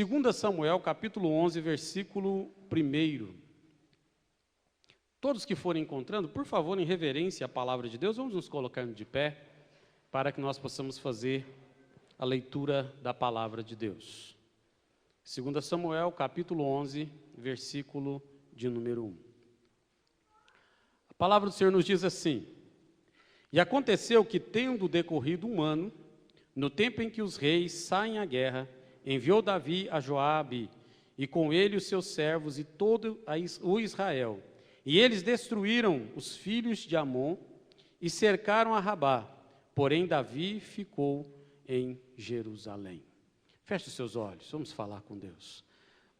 2 Samuel, capítulo 11, versículo 1. Todos que forem encontrando, por favor, em reverência à palavra de Deus, vamos nos colocando de pé, para que nós possamos fazer a leitura da palavra de Deus. 2 Samuel, capítulo 11, versículo de número 1. A palavra do Senhor nos diz assim: E aconteceu que, tendo decorrido um ano, no tempo em que os reis saem à guerra, enviou Davi a Joabe, e com ele os seus servos e todo o Israel. E eles destruíram os filhos de Amon e cercaram a Rabá. Porém, Davi ficou em Jerusalém. Feche os seus olhos, vamos falar com Deus.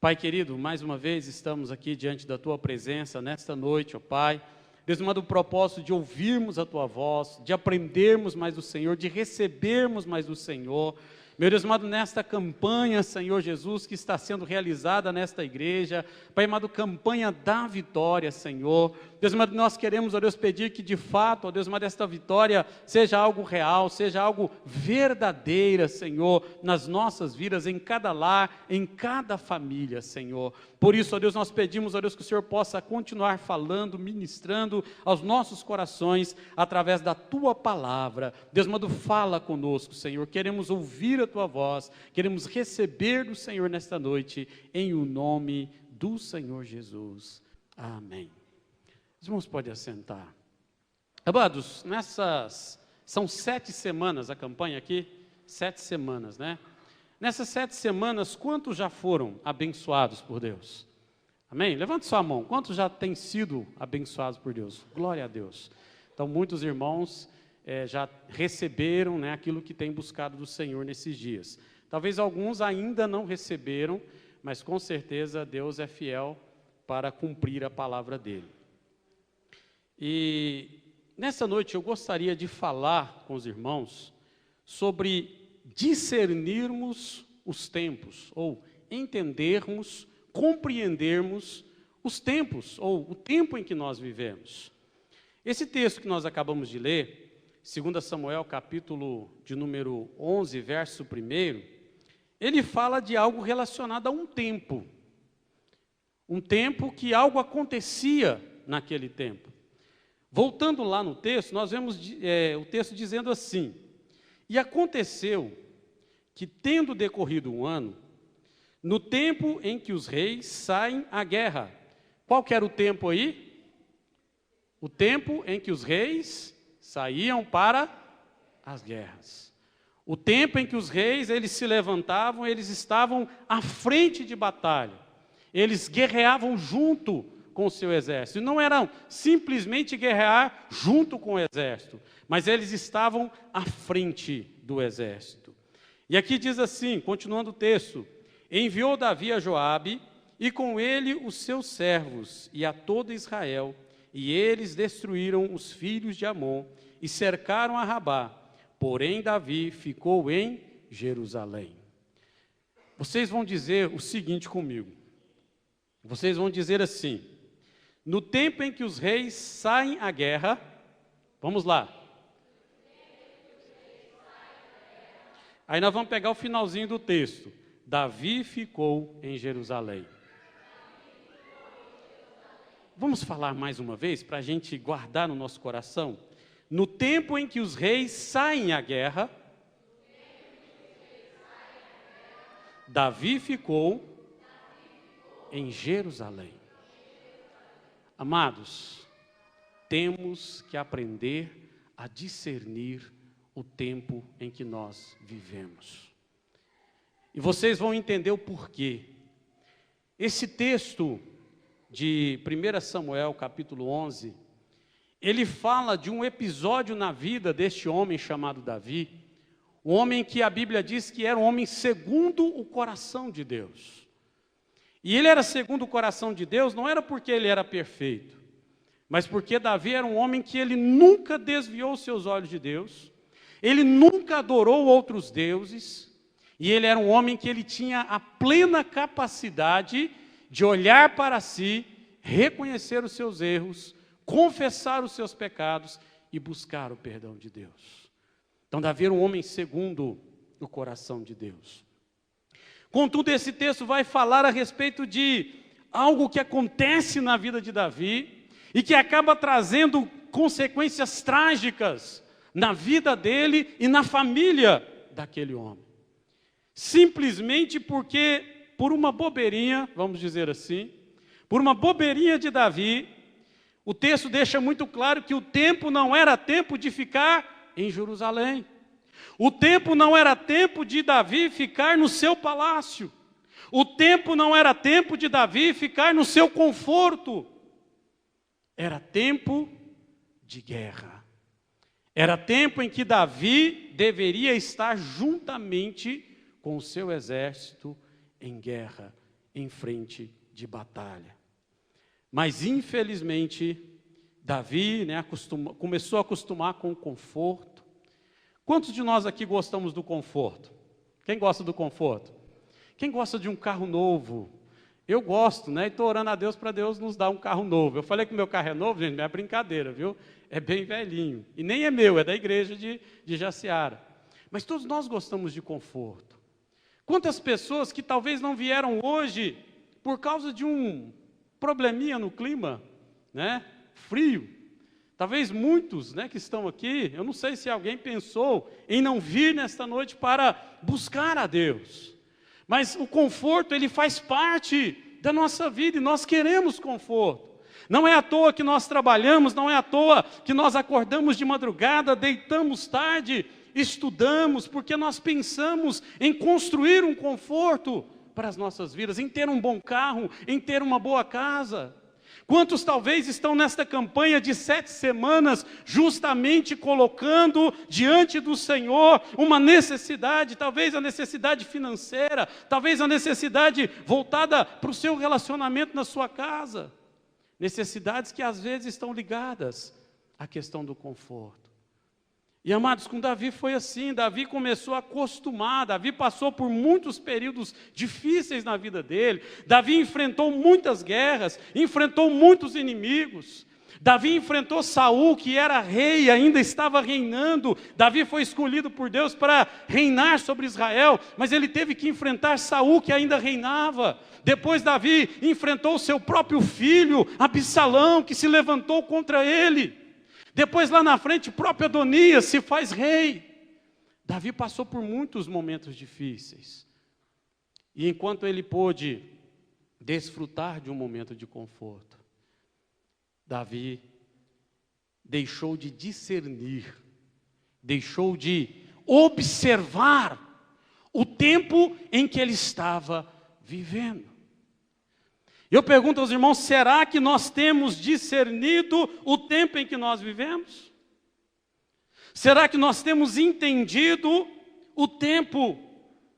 Pai querido, mais uma vez estamos aqui diante da Tua presença nesta noite, ó Pai. Deus, manda o propósito de ouvirmos a Tua voz, de aprendermos mais do Senhor, de recebermos mais do Senhor. Meu Deus amado, nesta campanha, Senhor Jesus, que está sendo realizada nesta igreja, Pai amado, campanha da vitória, Senhor. Deus amado, nós queremos, ó Deus, pedir que de fato, ó Deus amado, esta vitória seja algo real, seja algo verdadeira, Senhor, nas nossas vidas, em cada lar, em cada família, Senhor. Por isso, ó Deus, nós pedimos, ó Deus, que o Senhor possa continuar falando, ministrando aos nossos corações, através da Tua palavra. Deus amado, fala conosco, Senhor, queremos ouvir a Tua voz, queremos receber do Senhor nesta noite, em o nome do Senhor Jesus. Amém. Os irmãos podem assentar. Amados, são 7 semanas a campanha aqui, 7 semanas, né? Nessas 7 semanas, quantos já foram abençoados por Deus? Amém? Levante sua mão, quantos já têm sido abençoados por Deus? Glória a Deus. Então, muitos irmãos já receberam, né, aquilo que têm buscado do Senhor nesses dias. Talvez alguns ainda não receberam, mas com certeza Deus é fiel para cumprir a palavra dEle. E nessa noite eu gostaria de falar com os irmãos sobre discernirmos os tempos, ou entendermos, compreendermos os tempos, ou o tempo em que nós vivemos. Esse texto que nós acabamos de ler, 2 Samuel, capítulo de número 11, verso 1, ele fala de algo relacionado a um tempo que algo acontecia naquele tempo. Voltando lá no texto, nós vemos o texto dizendo assim: E aconteceu que, tendo decorrido um ano, no tempo em que os reis saem à guerra. Qual que era o tempo aí? O tempo em que os reis saíam para as guerras. O tempo em que os reis, eles se levantavam, eles estavam à frente de batalha. Eles guerreavam junto com o seu exército. E não eram simplesmente guerrear junto com o exército, mas eles estavam à frente do exército. E aqui diz assim, continuando o texto: Enviou Davi a Joabe, e com ele os seus servos, e a todo Israel, e eles destruíram os filhos de Amon, e cercaram a Rabá. Porém Davi ficou em Jerusalém. Vocês vão dizer o seguinte comigo. Vocês vão dizer assim: no tempo em que os reis saem à guerra, vamos lá. Aí nós vamos pegar o finalzinho do texto. Davi ficou em Jerusalém. Vamos falar mais uma vez, para a gente guardar no nosso coração. No tempo em que os reis saem à guerra, Davi ficou em Jerusalém. Amados, temos que aprender a discernir o tempo em que nós vivemos. E vocês vão entender o porquê. Esse texto de 1 Samuel, capítulo 11, ele fala de um episódio na vida deste homem chamado Davi, um homem que a Bíblia diz que era um homem segundo o coração de Deus. E ele era segundo o coração de Deus, não era porque ele era perfeito, mas porque Davi era um homem que ele nunca desviou os seus olhos de Deus, ele nunca adorou outros deuses, e ele era um homem que ele tinha a plena capacidade de olhar para si, reconhecer os seus erros, confessar os seus pecados e buscar o perdão de Deus. Então Davi era um homem segundo o coração de Deus. Contudo, esse texto vai falar a respeito de algo que acontece na vida de Davi e que acaba trazendo consequências trágicas na vida dele e na família daquele homem. Simplesmente porque, por uma bobeirinha, vamos dizer assim, por uma bobeirinha de Davi, o texto deixa muito claro que o tempo não era tempo de ficar em Jerusalém. O tempo não era tempo de Davi ficar no seu palácio. O tempo não era tempo de Davi ficar no seu conforto. Era tempo de guerra. Era tempo em que Davi deveria estar juntamente com o seu exército em guerra, em frente de batalha. Mas, infelizmente, Davi, começou a acostumar com o conforto. Quantos de nós aqui gostamos do conforto? Quem gosta do conforto? Quem gosta de um carro novo? Eu gosto, e estou orando a Deus para Deus nos dar um carro novo. Eu falei que o meu carro é novo, gente, não é brincadeira, viu? É bem velhinho. E nem é meu, é da igreja de Jaciara. Mas todos nós gostamos de conforto. Quantas pessoas que talvez não vieram hoje por causa de um probleminha no clima, frio. Talvez muitos, que estão aqui, eu não sei se alguém pensou em não vir nesta noite para buscar a Deus. Mas o conforto, ele faz parte da nossa vida e nós queremos conforto. Não é à toa que nós trabalhamos, não é à toa que nós acordamos de madrugada, deitamos tarde, estudamos, porque nós pensamos em construir um conforto para as nossas vidas, em ter um bom carro, em ter uma boa casa. Quantos talvez estão nesta campanha de 7 semanas, justamente colocando diante do Senhor uma necessidade, talvez a necessidade financeira, talvez a necessidade voltada para o seu relacionamento na sua casa. Necessidades que às vezes estão ligadas à questão do conforto. E amados, com Davi foi assim, Davi começou a acostumar, Davi passou por muitos períodos difíceis na vida dele, Davi enfrentou muitas guerras, enfrentou muitos inimigos, Davi enfrentou Saul, que era rei e ainda estava reinando, Davi foi escolhido por Deus para reinar sobre Israel, mas ele teve que enfrentar Saul, que ainda reinava. Depois Davi enfrentou seu próprio filho, Absalão, que se levantou contra ele. Depois lá na frente, o próprio Adonias se faz rei. Davi passou por muitos momentos difíceis. E enquanto ele pôde desfrutar de um momento de conforto, Davi deixou de discernir, deixou de observar o tempo em que ele estava vivendo. Eu pergunto aos irmãos, será que nós temos discernido o tempo em que nós vivemos? Será que nós temos entendido o tempo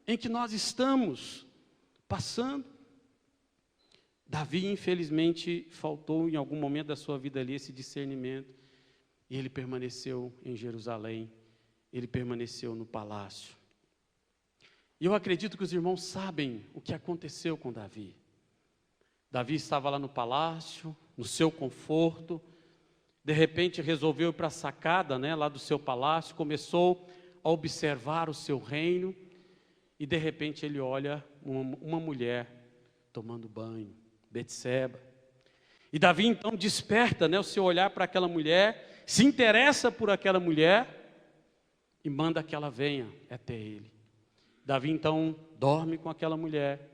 em que nós estamos passando? Davi, infelizmente, faltou em algum momento da sua vida ali esse discernimento, e ele permaneceu em Jerusalém, ele permaneceu no palácio. E eu acredito que os irmãos sabem o que aconteceu com Davi. Davi estava lá no palácio, no seu conforto, de repente resolveu ir para a sacada, lá do seu palácio, começou a observar o seu reino, e de repente ele olha uma mulher tomando banho, Betseba. E Davi então desperta, o seu olhar para aquela mulher, se interessa por aquela mulher, e manda que ela venha até ele. Davi então dorme com aquela mulher,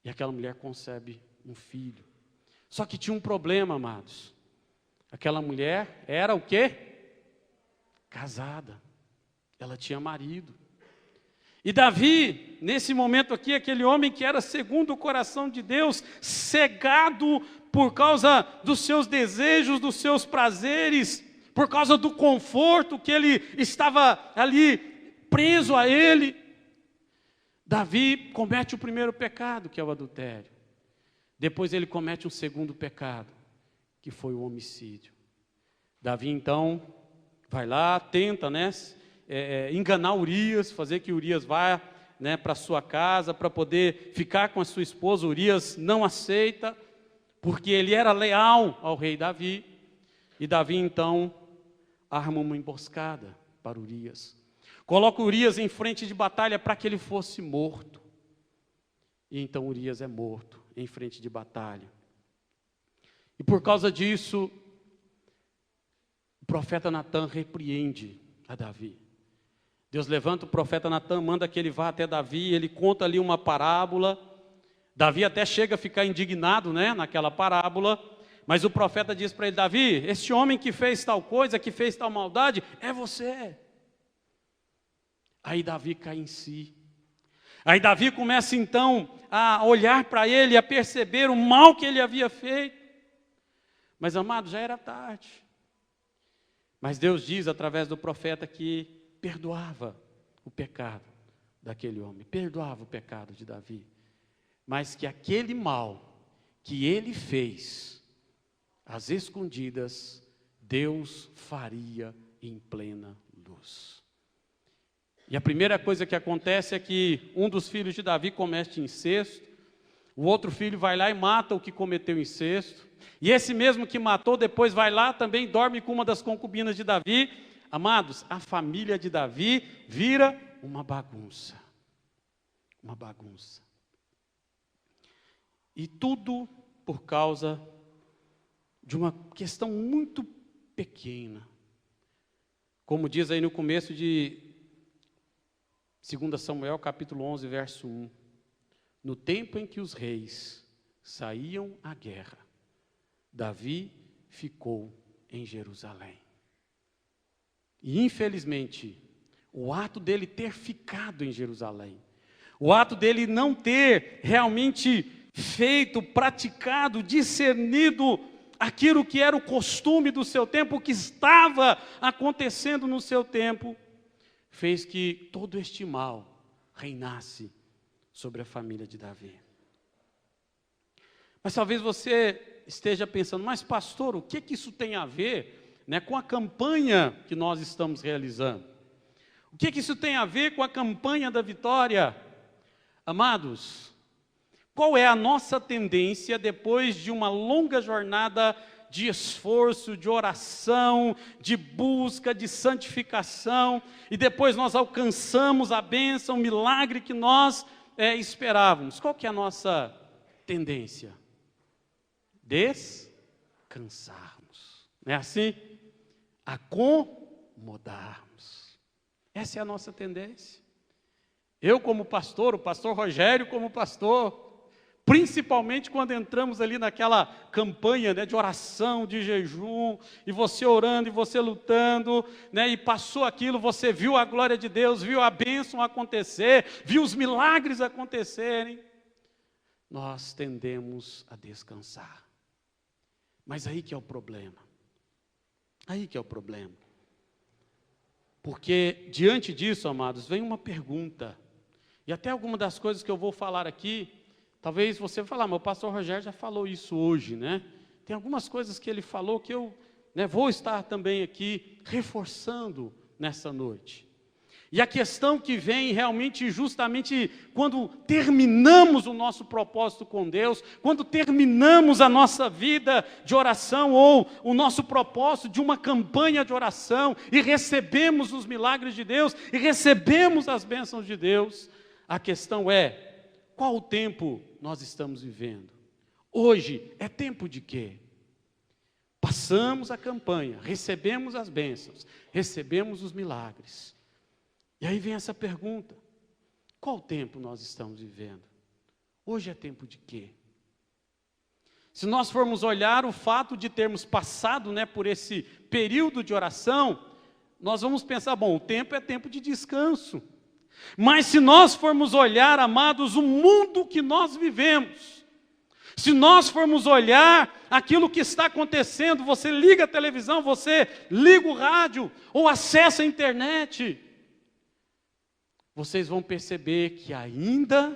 e aquela mulher concebe um filho. Só que tinha um problema, amados. Aquela mulher era o quê? Casada. Ela tinha marido. E Davi, nesse momento aqui, aquele homem que era segundo o coração de Deus, cegado por causa dos seus desejos, dos seus prazeres, por causa do conforto que ele estava ali preso a ele, Davi comete o primeiro pecado, que é o adultério. Depois ele comete um segundo pecado, que foi o homicídio. Davi então vai lá, tenta enganar Urias, fazer que Urias vá para sua casa, para poder ficar com a sua esposa. Urias não aceita, porque ele era leal ao rei Davi. E Davi então arma uma emboscada para Urias. Coloca Urias em frente de batalha para que ele fosse morto. E então Urias é morto em frente de batalha. E por causa disso, o profeta Natã repreende a Davi. Deus levanta o profeta Natã, manda que ele vá até Davi, ele conta ali uma parábola. Davi até chega a ficar indignado, naquela parábola, mas o profeta diz para ele: Davi, esse homem que fez tal coisa, que fez tal maldade, é você. Aí Davi cai em si. Aí Davi começa então a olhar para ele, a perceber o mal que ele havia feito. Mas, amado, já era tarde. Mas Deus diz através do profeta que perdoava o pecado daquele homem, perdoava o pecado de Davi, mas que aquele mal que ele fez, às escondidas, Deus faria em plena luz. E a primeira coisa que acontece é que um dos filhos de Davi comete incesto, o outro filho vai lá e mata o que cometeu incesto, e esse mesmo que matou depois vai lá também dorme com uma das concubinas de Davi. Amados, a família de Davi vira uma bagunça. Uma bagunça. E tudo por causa de uma questão muito pequena. Como diz aí no começo de 2 Samuel, capítulo 11, verso 1. No tempo em que os reis saíam à guerra, Davi ficou em Jerusalém. E infelizmente, o ato dele ter ficado em Jerusalém, o ato dele não ter realmente feito, praticado, discernido aquilo que era o costume do seu tempo, o que estava acontecendo no seu tempo, fez que todo este mal reinasse sobre a família de Davi. Mas talvez você esteja pensando: mas pastor, o que isso tem a ver com a campanha que nós estamos realizando? O que isso tem a ver com a campanha da vitória? Amados, qual é a nossa tendência depois de uma longa jornada de esforço, de oração, de busca, de santificação, e depois nós alcançamos a bênção, o milagre que nós esperávamos? Qual que é a nossa tendência? Descansarmos, não é assim? Acomodarmos. Essa é a nossa tendência. Eu como pastor, o pastor Rogério como pastor, principalmente quando entramos ali naquela campanha de oração, de jejum, e você orando, e você lutando, e passou aquilo, você viu a glória de Deus, viu a bênção acontecer, viu os milagres acontecerem, nós tendemos a descansar. Mas aí que é o problema. Aí que é o problema. Porque diante disso, amados, vem uma pergunta. E até alguma das coisas que eu vou falar aqui, talvez você vai falar: mas o pastor Rogério já falou isso hoje, Tem algumas coisas que ele falou que eu vou estar também aqui reforçando nessa noite. E a questão que vem realmente justamente quando terminamos o nosso propósito com Deus, quando terminamos a nossa vida de oração ou o nosso propósito de uma campanha de oração e recebemos os milagres de Deus e recebemos as bênçãos de Deus, a questão é: qual tempo nós estamos vivendo? Hoje é tempo de quê? Passamos a campanha, recebemos as bênçãos, recebemos os milagres. E aí vem essa pergunta: qual tempo nós estamos vivendo? Hoje é tempo de quê? Se nós formos olhar o fato de termos passado por esse período de oração, nós vamos pensar: bom, o tempo é tempo de descanso. Mas se nós formos olhar, amados, o mundo que nós vivemos, se nós formos olhar aquilo que está acontecendo, você liga a televisão, você liga o rádio ou acessa a internet, vocês vão perceber que ainda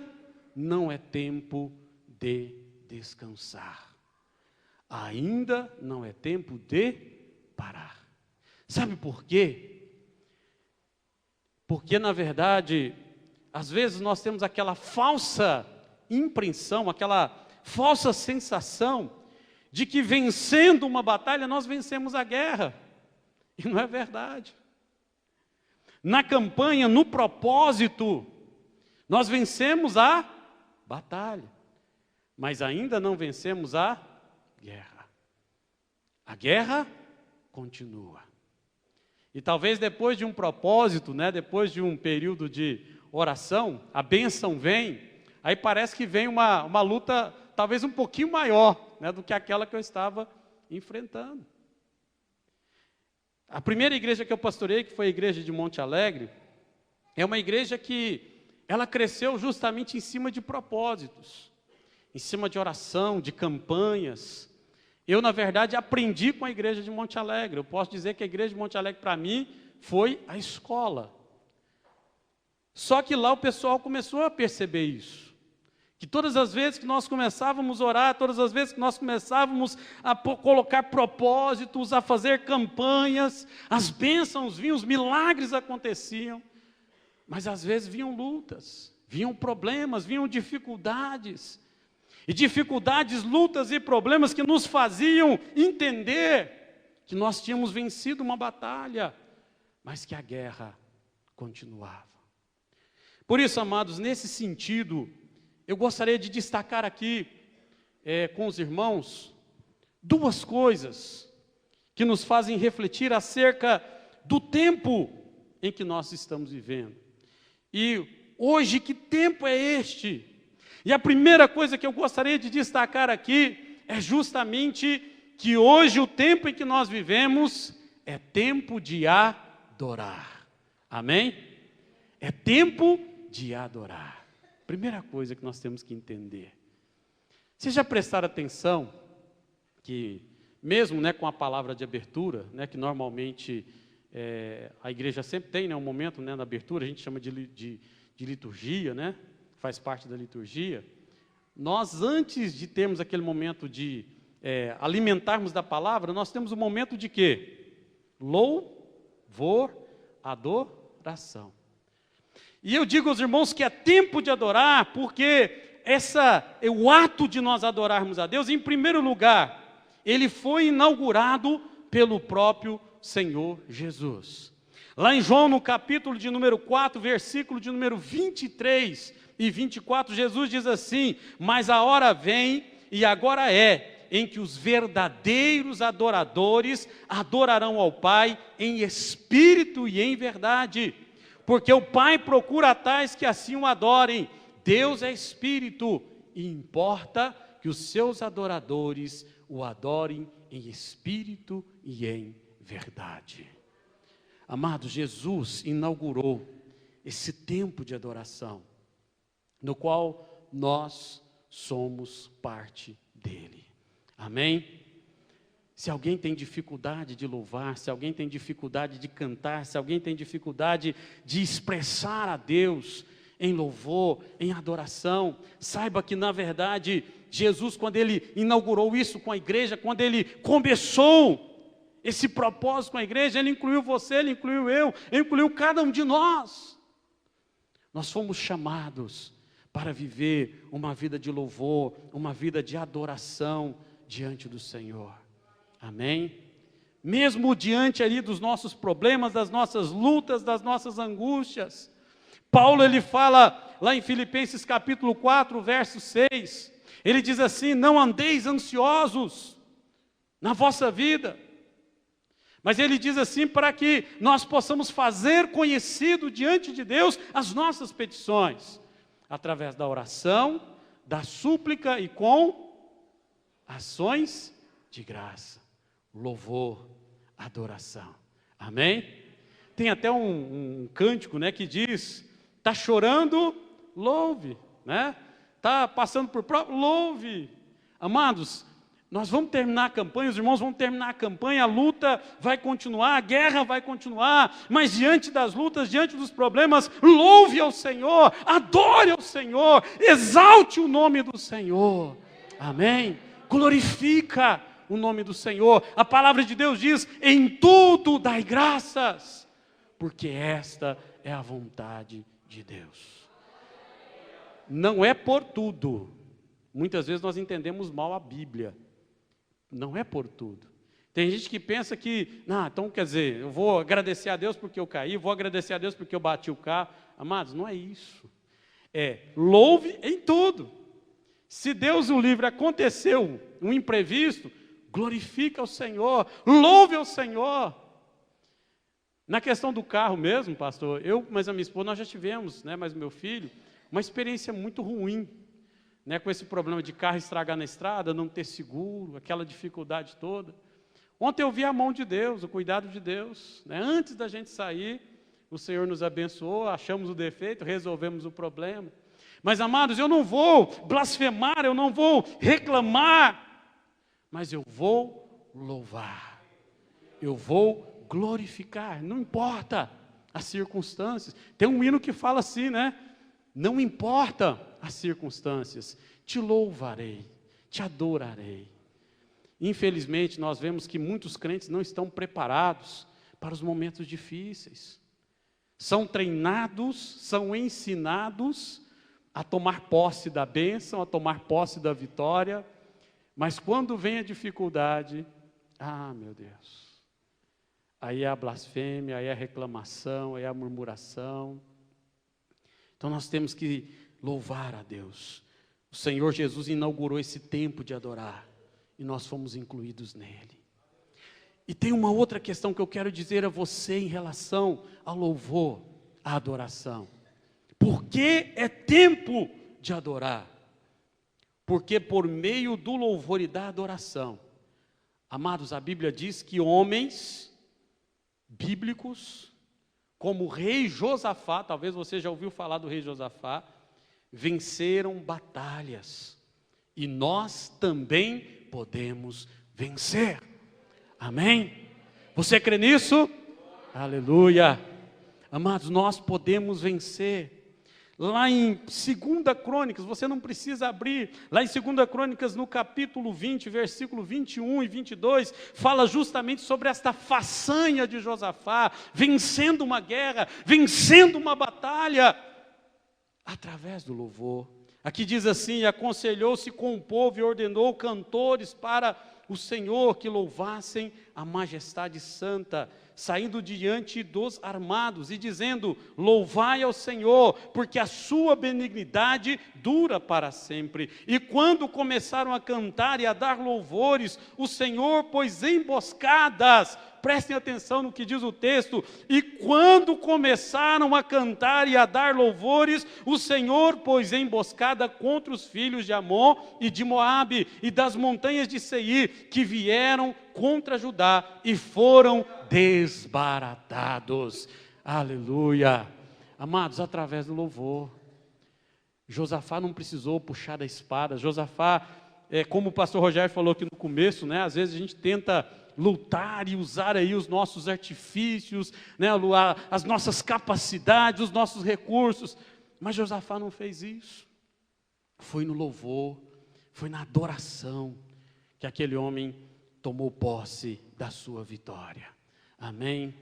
não é tempo de descansar. Ainda não é tempo de parar. Sabe por quê? Porque, na verdade, às vezes nós temos aquela falsa impressão, aquela falsa sensação de que vencendo uma batalha nós vencemos a guerra. E não é verdade. Na campanha, no propósito, nós vencemos a batalha, mas ainda não vencemos a guerra. A guerra continua. E talvez depois de um propósito, depois de um período de oração, a bênção vem, aí parece que vem uma luta talvez um pouquinho maior do que aquela que eu estava enfrentando. A primeira igreja que eu pastorei, que foi a igreja de Monte Alegre, é uma igreja que ela cresceu justamente em cima de propósitos, em cima de oração, de campanhas. Eu, na verdade, aprendi com a igreja de Monte Alegre. Eu posso dizer que a igreja de Monte Alegre, para mim, foi a escola. Só que lá o pessoal começou a perceber isso. Que todas as vezes que nós começávamos a orar, todas as vezes que nós começávamos a colocar propósitos, a fazer campanhas, as bênçãos vinham, os milagres aconteciam. Mas às vezes vinham lutas, vinham problemas, vinham dificuldades. E dificuldades, lutas e problemas que nos faziam entender que nós tínhamos vencido uma batalha, mas que a guerra continuava. Por isso, amados, nesse sentido, eu gostaria de destacar aqui com os irmãos duas coisas que nos fazem refletir acerca do tempo em que nós estamos vivendo. E hoje, que tempo é este? E a primeira coisa que eu gostaria de destacar aqui é justamente que hoje o tempo em que nós vivemos é tempo de adorar. Amém? É tempo de adorar. Primeira coisa que nós temos que entender. Vocês já prestaram atenção que, mesmo com a palavra de abertura, que normalmente a igreja sempre tem um momento na abertura, a gente chama de liturgia, faz parte da liturgia. Nós, antes de termos aquele momento de alimentarmos da palavra, nós temos um momento de quê? Louvor, adoração. E eu digo aos irmãos que é tempo de adorar, porque o ato de nós adorarmos a Deus, em primeiro lugar, ele foi inaugurado pelo próprio Senhor Jesus. Lá em João, no capítulo de número 4, versículo de número 23 e 24, Jesus diz assim: mas a hora vem, e agora é, em que os verdadeiros adoradores adorarão ao Pai em espírito e em verdade. Porque o Pai procura tais que assim o adorem. Deus é espírito, e importa que os seus adoradores o adorem em espírito e em verdade. Amados, Jesus inaugurou esse tempo de adoração, no qual nós somos parte dele. Amém? Se alguém tem dificuldade de louvar, se alguém tem dificuldade de cantar, se alguém tem dificuldade de expressar a Deus em louvor, em adoração, saiba que, na verdade, Jesus, quando ele inaugurou isso com a igreja, quando ele começou esse propósito com a igreja, ele incluiu você, ele incluiu eu, ele incluiu cada um de nós. Nós fomos chamados para viver uma vida de louvor, uma vida de adoração diante do Senhor. Amém? Mesmo diante ali dos nossos problemas, das nossas lutas, das nossas angústias. Paulo, ele fala lá em Filipenses capítulo 4, verso 6, ele diz assim: não andeis ansiosos na vossa vida. Mas ele diz assim, para que nós possamos fazer conhecido diante de Deus as nossas petições, através da oração, da súplica e com ações de graça. Louvor, adoração. Amém? Tem até um cântico, que diz: está chorando, louve, está passando por prova, louve. Amados, nós vamos terminar a campanha, os irmãos vão terminar a campanha, a luta vai continuar, a guerra vai continuar, mas diante das lutas, diante dos problemas, louve ao Senhor, adore ao Senhor, exalte o nome do Senhor. Amém? Glorifica o nome do Senhor. A palavra de Deus diz: em tudo dai graças, porque esta é a vontade de Deus. Não é por tudo. Muitas vezes nós entendemos mal a Bíblia. Não é por tudo. Tem gente que pensa que, então quer dizer, eu vou agradecer a Deus porque eu caí, vou agradecer a Deus porque eu bati o carro. Amados, não é isso. É louve em tudo. Se Deus o livre, aconteceu um imprevisto, glorifica o Senhor, louve ao Senhor. Na questão do carro mesmo, pastor, mas a minha esposa, nós já tivemos, né, mas o meu filho, uma experiência muito ruim, né, com esse problema de carro estragar na estrada, não ter seguro, aquela dificuldade toda. Ontem eu vi a mão de Deus, o cuidado de Deus, né? Antes da gente sair, o Senhor nos abençoou, achamos o defeito, resolvemos o problema. Mas, amados, eu não vou blasfemar, eu não vou reclamar, mas eu vou louvar, eu vou glorificar, não importa as circunstâncias. Tem um hino que fala assim, né? Não importa as circunstâncias, te louvarei, te adorarei. Infelizmente, nós vemos que muitos crentes não estão preparados para os momentos difíceis. São treinados, são ensinados a tomar posse da bênção, a tomar posse da vitória, mas quando vem a dificuldade, meu Deus, aí é a blasfêmia, aí é a reclamação, aí é a murmuração. Então nós temos que louvar a Deus. O Senhor Jesus inaugurou esse tempo de adorar, e nós fomos incluídos nele. E tem uma outra questão que eu quero dizer a você em relação ao louvor, à adoração. Por que é tempo de adorar? Porque por meio do louvor e da adoração, amados, a Bíblia diz que homens bíblicos, como o rei Josafá, talvez você já ouviu falar do rei Josafá, venceram batalhas, e nós também podemos vencer. Amém? Você crê nisso? Aleluia! Amados, nós podemos vencer. Lá em 2 Crônicas, você não precisa abrir, lá em 2 Crônicas, no capítulo 20, versículo 21 e 22, fala justamente sobre esta façanha de Josafá, vencendo uma guerra, vencendo uma batalha, através do louvor. Aqui diz assim: aconselhou-se com o povo e ordenou cantores para o Senhor que louvassem a majestade santa, saindo diante dos armados e dizendo: louvai ao Senhor, porque a sua benignidade dura para sempre. E quando começaram a cantar e a dar louvores, o Senhor pôs emboscadas. Prestem atenção no que diz o texto. E quando começaram a cantar e a dar louvores, o Senhor pôs emboscada contra os filhos de Amon e de Moabe e das montanhas de Seir, que vieram contra Judá e foram desbaratados. Aleluia! Amados, através do louvor. Josafá não precisou puxar da espada. Josafá, como o pastor Rogério falou aqui no começo, né, às vezes a gente tenta lutar e usar aí os nossos artifícios, né, as nossas capacidades, os nossos recursos, mas Josafá não fez isso. Foi no louvor, foi na adoração que aquele homem tomou posse da sua vitória. Amém?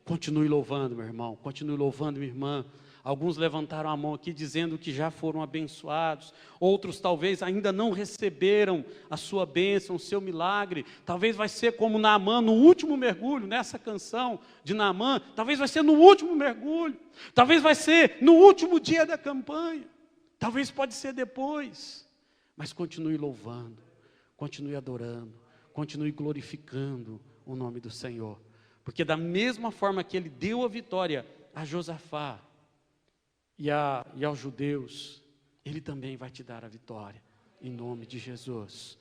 Continue louvando, meu irmão, continue louvando, minha irmã. Alguns levantaram a mão aqui dizendo que já foram abençoados, outros talvez ainda não receberam a sua bênção, o seu milagre. Talvez vai ser como Naamã no último mergulho, nessa canção de Naamã, talvez vai ser no último mergulho, talvez vai ser no último dia da campanha, talvez pode ser depois, mas continue louvando, continue adorando, continue glorificando o nome do Senhor, porque da mesma forma que Ele deu a vitória a Josafá, e aos judeus, Ele também vai te dar a vitória, em nome de Jesus.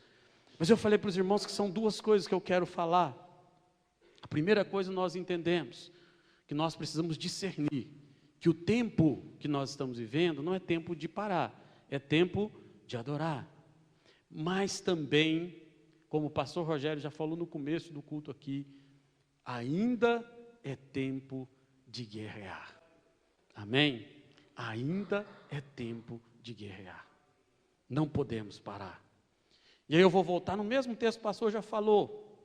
Mas eu falei para os irmãos que são duas coisas que eu quero falar. A primeira coisa, nós entendemos que nós precisamos discernir que o tempo que nós estamos vivendo não é tempo de parar, é tempo de adorar. Mas também, como o pastor Rogério já falou no começo do culto aqui, ainda é tempo de guerrear. Amém? Ainda é tempo de guerrear. Não podemos parar. E aí eu vou voltar no mesmo texto que o pastor já falou.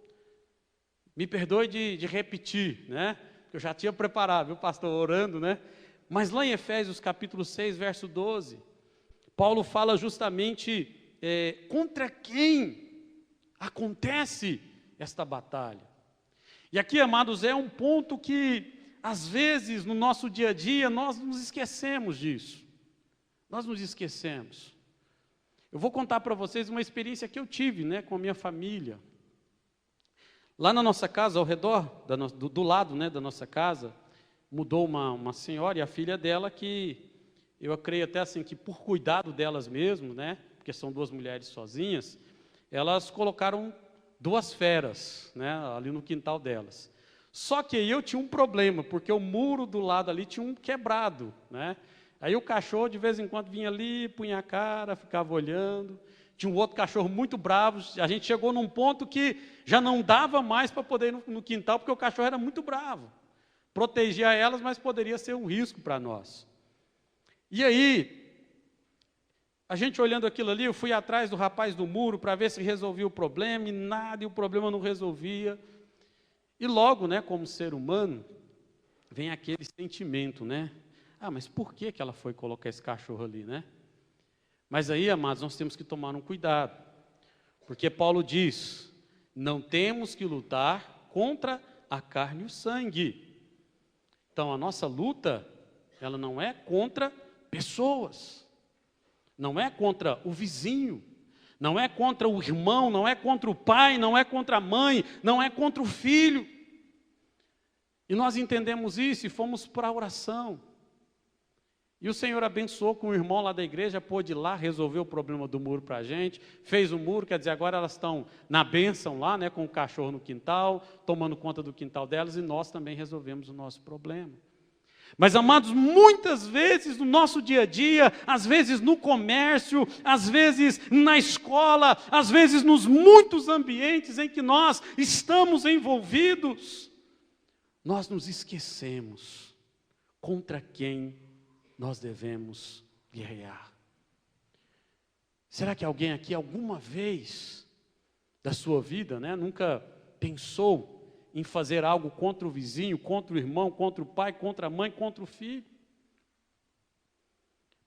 Me perdoe de repetir, né? Eu já tinha preparado, viu, pastor, orando, né? Mas lá em Efésios capítulo 6, verso 12, Paulo fala justamente contra quem acontece esta batalha. E aqui, amados, é um ponto que às vezes, no nosso dia a dia, nós nos esquecemos disso. Nós nos esquecemos. Eu vou contar para vocês uma experiência que eu tive, né, com a minha família. Lá na nossa casa, ao redor, do lado, né, da nossa casa, mudou uma senhora e a filha dela que, eu creio até assim, que por cuidado delas mesmo, né, porque são duas mulheres sozinhas, elas colocaram 2 feras, né, ali no quintal delas. Só que aí eu tinha um problema, porque o muro do lado ali tinha um quebrado, né? Aí o cachorro de vez em quando vinha ali, punha a cara, ficava olhando. Tinha um outro cachorro muito bravo, a gente chegou num ponto que já não dava mais para poder ir no quintal, porque o cachorro era muito bravo. Protegia elas, mas poderia ser um risco para nós. E aí, a gente olhando aquilo ali, eu fui atrás do rapaz do muro para ver se resolvia o problema, e nada, e o problema não resolvia. E logo, né, como ser humano, vem aquele sentimento, né? Ah, mas por que ela foi colocar esse cachorro ali, né? Mas aí, amados, nós temos que tomar um cuidado, porque Paulo diz, não temos que lutar contra a carne e o sangue. Então, a nossa luta, ela não é contra pessoas, não é contra o vizinho, não é contra o irmão, não é contra o pai, não é contra a mãe, não é contra o filho. E nós entendemos isso e fomos para a oração. E o Senhor abençoou com o irmão lá da igreja, pôde ir lá, resolver o problema do muro para a gente, fez o muro, quer dizer, agora elas estão na bênção lá, né, com o cachorro no quintal, tomando conta do quintal delas, e nós também resolvemos o nosso problema. Mas, amados, muitas vezes no nosso dia a dia, às vezes no comércio, às vezes na escola, às vezes nos muitos ambientes em que nós estamos envolvidos, nós nos esquecemos contra quem nós devemos guerrear. Será que alguém aqui alguma vez da sua vida, né, nunca pensou em fazer algo contra o vizinho, contra o irmão, contra o pai, contra a mãe, contra o filho?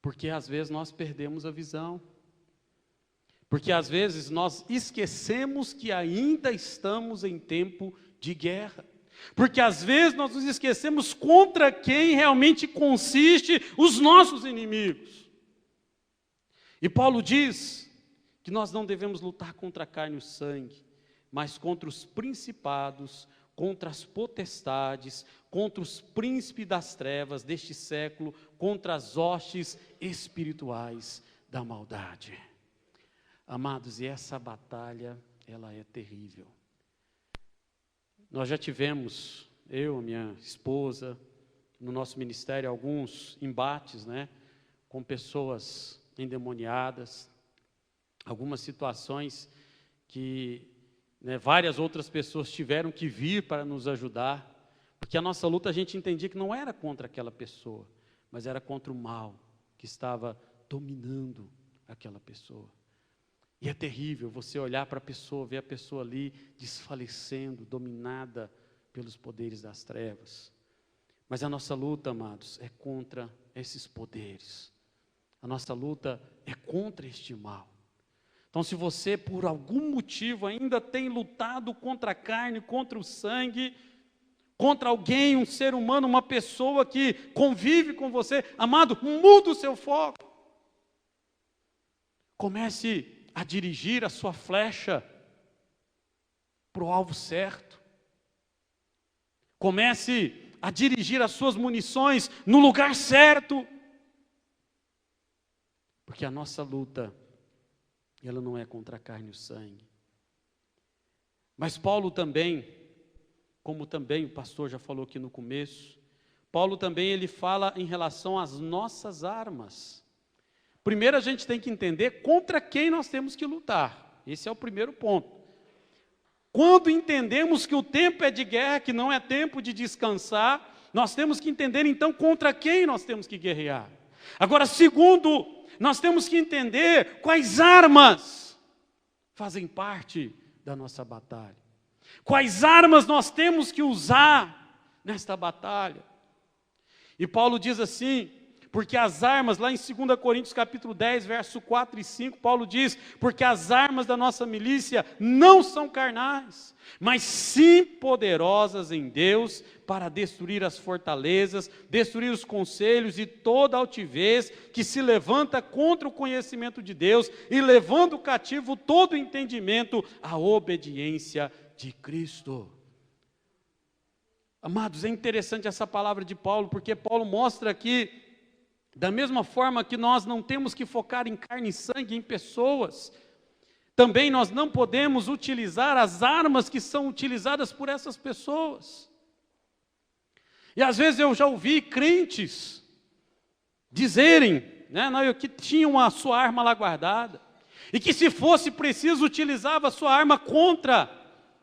Porque às vezes nós perdemos a visão. Porque às vezes nós esquecemos que ainda estamos em tempo de guerra. Porque às vezes nós nos esquecemos contra quem realmente consiste os nossos inimigos. E Paulo diz que nós não devemos lutar contra a carne e o sangue, mas contra os principados, contra as potestades, contra os príncipes das trevas deste século, contra as hostes espirituais da maldade. Amados, e essa batalha, ela é terrível. Nós já tivemos, eu, a minha esposa, no nosso ministério, alguns embates, né, com pessoas endemoniadas, algumas situações que, né, várias outras pessoas tiveram que vir para nos ajudar, porque a nossa luta a gente entendia que não era contra aquela pessoa, mas era contra o mal que estava dominando aquela pessoa. E é terrível você olhar para a pessoa, ver a pessoa ali desfalecendo, dominada pelos poderes das trevas. Mas a nossa luta, amados, é contra esses poderes. A nossa luta é contra este mal. Então, se você, por algum motivo, ainda tem lutado contra a carne, contra o sangue, contra alguém, um ser humano, uma pessoa que convive com você, amado, muda o seu foco. Comece a dirigir a sua flecha para o alvo certo. Comece a dirigir as suas munições no lugar certo. Porque a nossa luta, ela não é contra a carne e o sangue. Mas Paulo também, como também o pastor já falou aqui no começo, Paulo também ele fala em relação às nossas armas. Primeiro a gente tem que entender contra quem nós temos que lutar. Esse é o primeiro ponto. Quando entendemos que o tempo é de guerra, que não é tempo de descansar, nós temos que entender então contra quem nós temos que guerrear. Agora, segundo, nós temos que entender quais armas fazem parte da nossa batalha. Quais armas nós temos que usar nesta batalha. E Paulo diz assim: Porque as armas, lá em 2 Coríntios capítulo 10, verso 4 e 5, Paulo diz, porque as armas da nossa milícia não são carnais, mas sim poderosas em Deus para destruir as fortalezas, destruir os conselhos e toda altivez que se levanta contra o conhecimento de Deus e levando cativo todo o entendimento à obediência de Cristo. Amados, é interessante essa palavra de Paulo, porque Paulo mostra aqui, da mesma forma que nós não temos que focar em carne e sangue, em pessoas, também nós não podemos utilizar as armas que são utilizadas por essas pessoas. E às vezes eu já ouvi crentes dizerem, né, que tinham a sua arma lá guardada, e que se fosse preciso utilizava a sua arma contra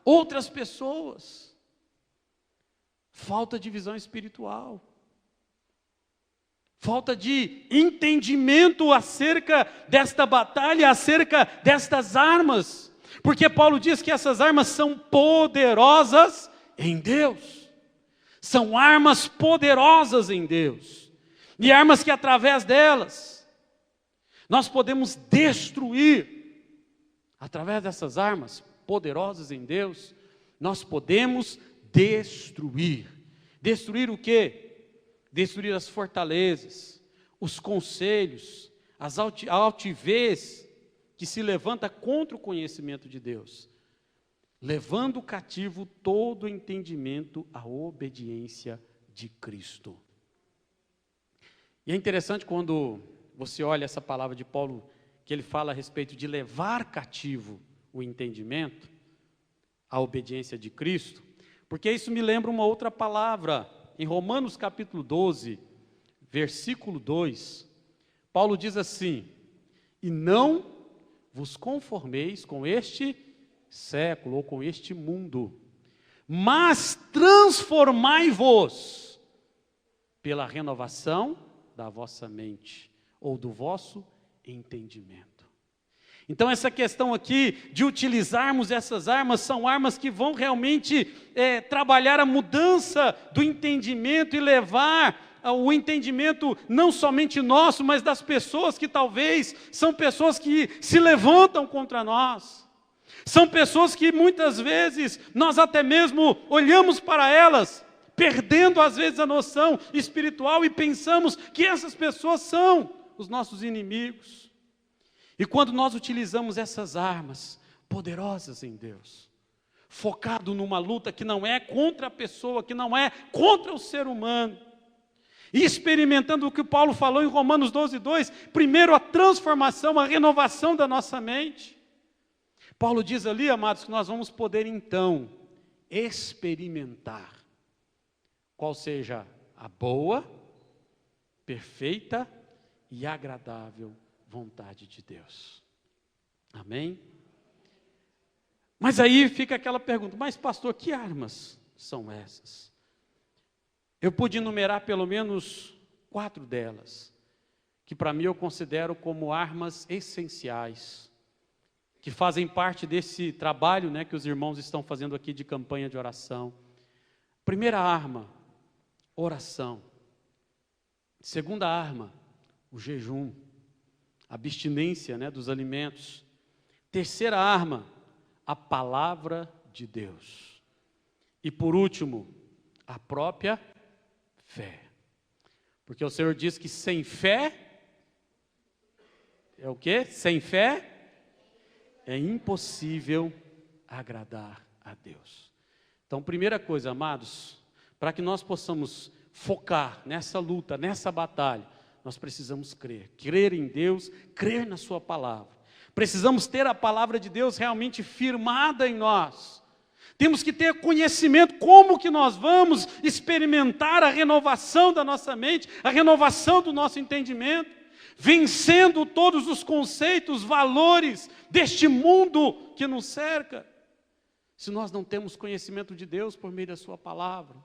outras pessoas. Falta de visão espiritual. Falta de entendimento acerca desta batalha, acerca destas armas. Porque Paulo diz que essas armas são poderosas em Deus. São armas poderosas em Deus. E armas que através delas, nós podemos destruir. Através dessas armas poderosas em Deus, nós podemos destruir. Destruir o quê? Destruir as fortalezas, os conselhos, a altivez que se levanta contra o conhecimento de Deus, levando cativo todo o entendimento à obediência de Cristo. E é interessante quando você olha essa palavra de Paulo, que ele fala a respeito de levar cativo o entendimento à obediência de Cristo, porque isso me lembra uma outra palavra. Em Romanos capítulo 12, versículo 2, Paulo diz assim, e não vos conformeis com este século, ou com este mundo, mas transformai-vos pela renovação da vossa mente, ou do vosso entendimento. Então essa questão aqui de utilizarmos essas armas, são armas que vão realmente trabalhar a mudança do entendimento e levar o entendimento não somente nosso, mas das pessoas que talvez são pessoas que se levantam contra nós. São pessoas que muitas vezes nós até mesmo olhamos para elas, perdendo às vezes a noção espiritual e pensamos que essas pessoas são os nossos inimigos. E quando nós utilizamos essas armas poderosas em Deus, focado numa luta que não é contra a pessoa, que não é contra o ser humano, e experimentando o que Paulo falou em Romanos 12, 2, primeiro a transformação, a renovação da nossa mente. Paulo diz ali, amados, que nós vamos poder então experimentar qual seja a boa, perfeita e agradável vontade de Deus. Amém? Mas aí fica aquela pergunta, mas pastor, que armas são essas? Eu pude enumerar pelo menos 4 delas, que para mim eu considero como armas essenciais, que fazem parte desse trabalho, né, que os irmãos estão fazendo aqui de campanha de oração. Primeira arma, oração. Segunda arma, o jejum. Abstinência, né, dos alimentos. Terceira arma, a palavra de Deus. E por último, a própria fé. Porque o Senhor diz que sem fé, é o quê? Sem fé, é impossível agradar a Deus. Então, primeira coisa, amados, para que nós possamos focar nessa luta, nessa batalha, nós precisamos crer em Deus, crer na sua palavra. Precisamos ter a palavra de Deus realmente firmada em nós. Temos que ter conhecimento como que nós vamos experimentar a renovação da nossa mente, a renovação do nosso entendimento, vencendo todos os conceitos, valores deste mundo que nos cerca, se nós não temos conhecimento de Deus por meio da sua palavra.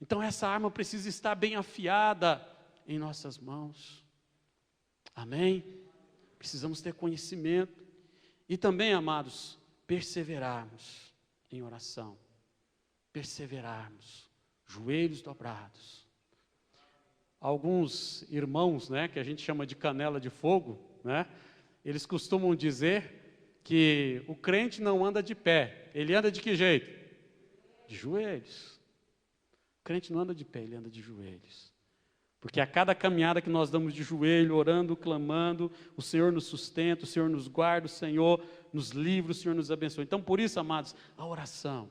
Então essa arma precisa estar bem afiada em nossas mãos. Amém? Precisamos ter conhecimento e também, amados, perseverarmos em oração, perseverarmos, joelhos dobrados. alguns irmãos, né, que a gente chama de canela de fogo, né, eles costumam dizer que o crente não anda de pé, ele anda de que jeito? De joelhos. O crente não anda de pé, ele anda de joelhos. Porque a cada caminhada que nós damos de joelho, orando, clamando, o Senhor nos sustenta, o Senhor nos guarda, o Senhor nos livra, o Senhor nos abençoa. Então, por isso, amados, a oração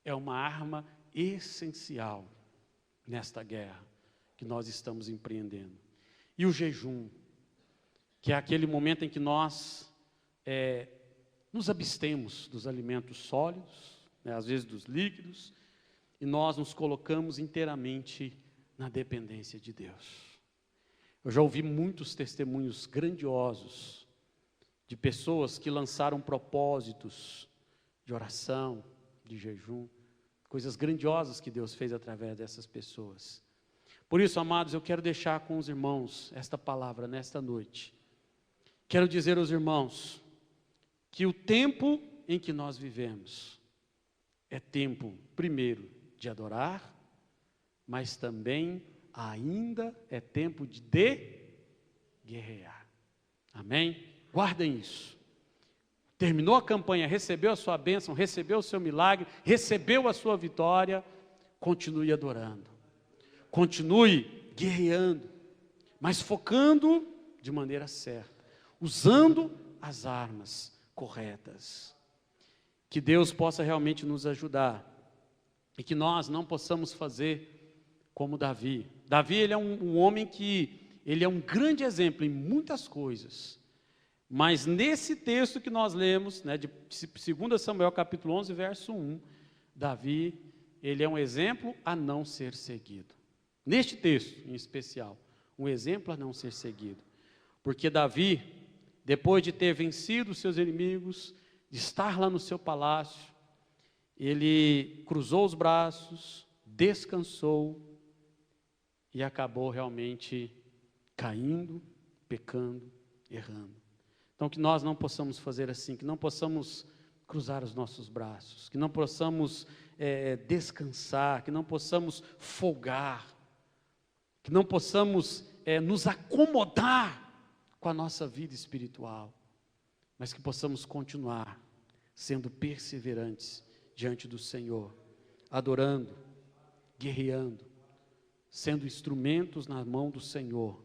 é uma arma essencial nesta guerra que nós estamos empreendendo. E o jejum, que é aquele momento em que nós nos abstemos dos alimentos sólidos, né, às vezes dos líquidos, e nós nos colocamos inteiramente na dependência de Deus. Eu já ouvi muitos testemunhos grandiosos de pessoas que lançaram propósitos de oração, de jejum, coisas grandiosas que Deus fez através dessas pessoas. Por isso, amados, eu quero deixar com os irmãos esta palavra nesta noite. Quero dizer aos irmãos que o tempo em que nós vivemos é tempo, primeiro, de adorar, mas também ainda é tempo de guerrear. Amém? Guardem isso. Terminou a campanha, recebeu a sua bênção, recebeu o seu milagre, recebeu a sua vitória, continue adorando. Continue guerreando, mas focando de maneira certa, usando as armas corretas. Que Deus possa realmente nos ajudar e que nós não possamos fazer como Davi. Davi, ele é um homem que, ele é um grande exemplo em muitas coisas, mas nesse texto que nós lemos, né, de 2 Samuel capítulo 11, verso 1, Davi, ele é um exemplo a não ser seguido. Neste texto em especial, um exemplo a não ser seguido, porque Davi, depois de ter vencido os seus inimigos, de estar lá no seu palácio, ele cruzou os braços, descansou, e acabou realmente caindo, pecando, errando. Então, que nós não possamos fazer assim, que não possamos cruzar os nossos braços, que não possamos descansar, que não possamos folgar, que não possamos nos acomodar com a nossa vida espiritual, mas que possamos continuar sendo perseverantes diante do Senhor, adorando, guerreando, sendo instrumentos na mão do Senhor,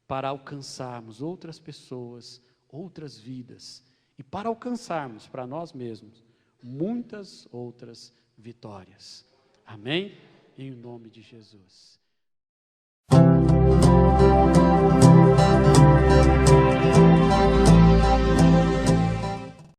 para alcançarmos outras pessoas, outras vidas, e para alcançarmos para nós mesmos muitas outras vitórias. Amém? Em nome de Jesus.